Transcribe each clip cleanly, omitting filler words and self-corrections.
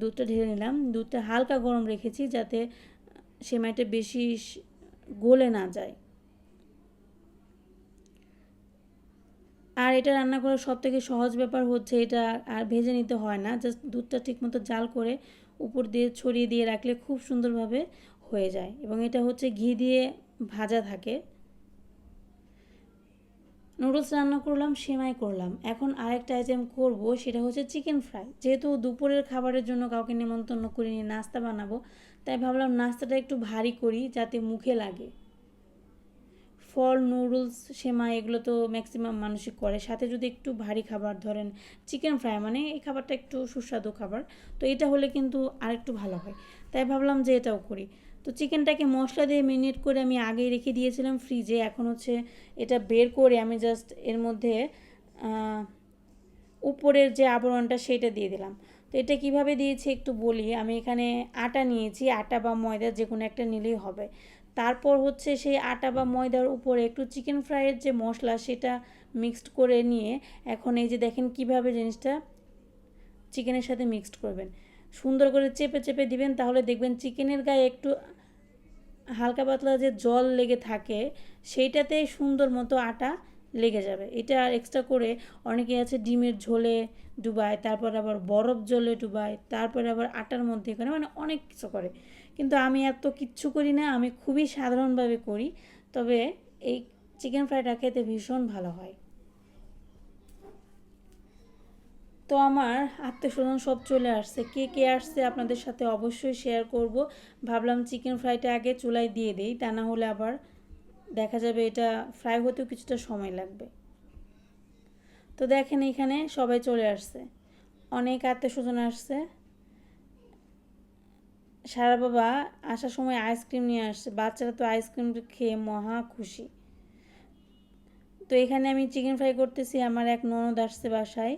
দুধটা ঢেলে নিলাম। দুধটা হালকা গরম রেখেছি যাতে সেমাইটা বেশি গলে না যায়। আর এটা রান্না করার সবথেকে সহজ ব্যাপার হচ্ছে এটা আর ভেজে নিতে হয় না, জাস্ট দুধটা ঠিকমতো জাল করে উপর দিয়ে ছড়িয়ে দিয়ে রাখলে খুব সুন্দরভাবে হয়ে যায়। এবং এটা হচ্ছে ঘি দিয়ে ভাজা থাকে। নুডলস রান্না করলাম, সেমাই করলাম, এখন আরেকটা আইটেম করব, সেটা হচ্ছে চিকেন ফ্রাই। যেহেতু দুপুরের খাবারের জন্য কাউকে নিমন্ত্রণ করিনি, নাস্তা বানাবো, তাই ভাবলাম নাস্তাটা একটু ভারী করি যাতে মুখে লাগে। ফল, নুডলস, সেমাই এগুলো তো ম্যাক্সিমাম মানুষই করে, সাথে যদি একটু ভারী খাবার ধরেন চিকেন ফ্রাই, মানে এই খাবারটা একটু সুস্বাদু খাবার, তো এটা হলে কিন্তু আরেকটু ভালো হয়। তাই ভাবলাম যে এটাও করি। তো চিকেনটাকে মশলা দিয়ে মেরিনেট করে আমি আগেই রেখে দিয়েছিলাম ফ্রিজে। এখন হচ্ছে এটা বের করে আমি জাস্ট এর মধ্যে উপরের যে আবরণটা সেটা দিয়ে দিলাম। তো এটা কিভাবে দিয়েছি একটু বলি। আমি এখানে আটা নিয়েছি, আটা বা ময়দা যে কোনো একটা নিলেই হবে। তারপর হচ্ছে সেই আটা বা ময়দার উপরে একটু চিকেন ফ্রাইয়ের যে মশলা সেটা মিক্সড করে নিয়ে এখন এই যে দেখেন কিভাবে জিনিসটা চিকেনের সাথে মিক্সড করবেন। সুন্দর করে চেপে চেপে দিবেন, তাহলে দেখবেন চিকেনের গায়ে একটু হালকা পাতলা যে জল লেগে থাকে সেইটাতে সুন্দর মতো আটা লেগে যাবে। এটা আর এক্সট্রা করে অনেকে আছে ডিমের ঝোলে ডুবায়, তারপর আবার বরফ জলে ডুবায়, তারপরে আবার আটার মধ্যে করে, মানে অনেক কিছু করে। কিন্তু আমি এত কিচ্ছু করি না, আমি খুবই সাধারণভাবে করি। তবে এই চিকেন ফ্রাইটা খেতে ভীষণ ভালো হয়। তো আমার আত্মীয়স্বজন সব চলে আসছে, কে কে আসছে আপনাদের সাথে অবশ্যই শেয়ার করব। ভাবলাম চিকেন ফ্রাইটা আগে চুলায় দিয়ে দিই, তা না হলে আবার দেখা যাবে এটা ফ্রাই হতেও কিছুটা সময় লাগবে। তো দেখেন এখানে সবাই চলে আসছে, অনেক আত্মীয়স্বজন আসছে। সারা বাবা আসার সময় আইসক্রিম নিয়ে আসছে, বাচ্চারা তো আইসক্রিম খেয়ে মহা খুশি। তো এখানে আমি চিকেন ফ্রাই করতেছি, আমার এক ননদ আসছে বাসায়,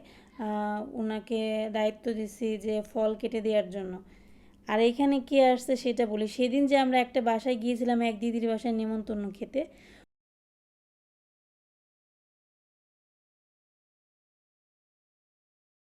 ওনাকে দায়িত্ব দিছি যে ফল কেটে দেওয়ার জন্য। আর এখানে কে আসছে সেটা বলি। সেদিন যে আমরা একটা বাসায় গিয়েছিলাম এক দিদির বাসায় নেমন্তন্ন খেতে,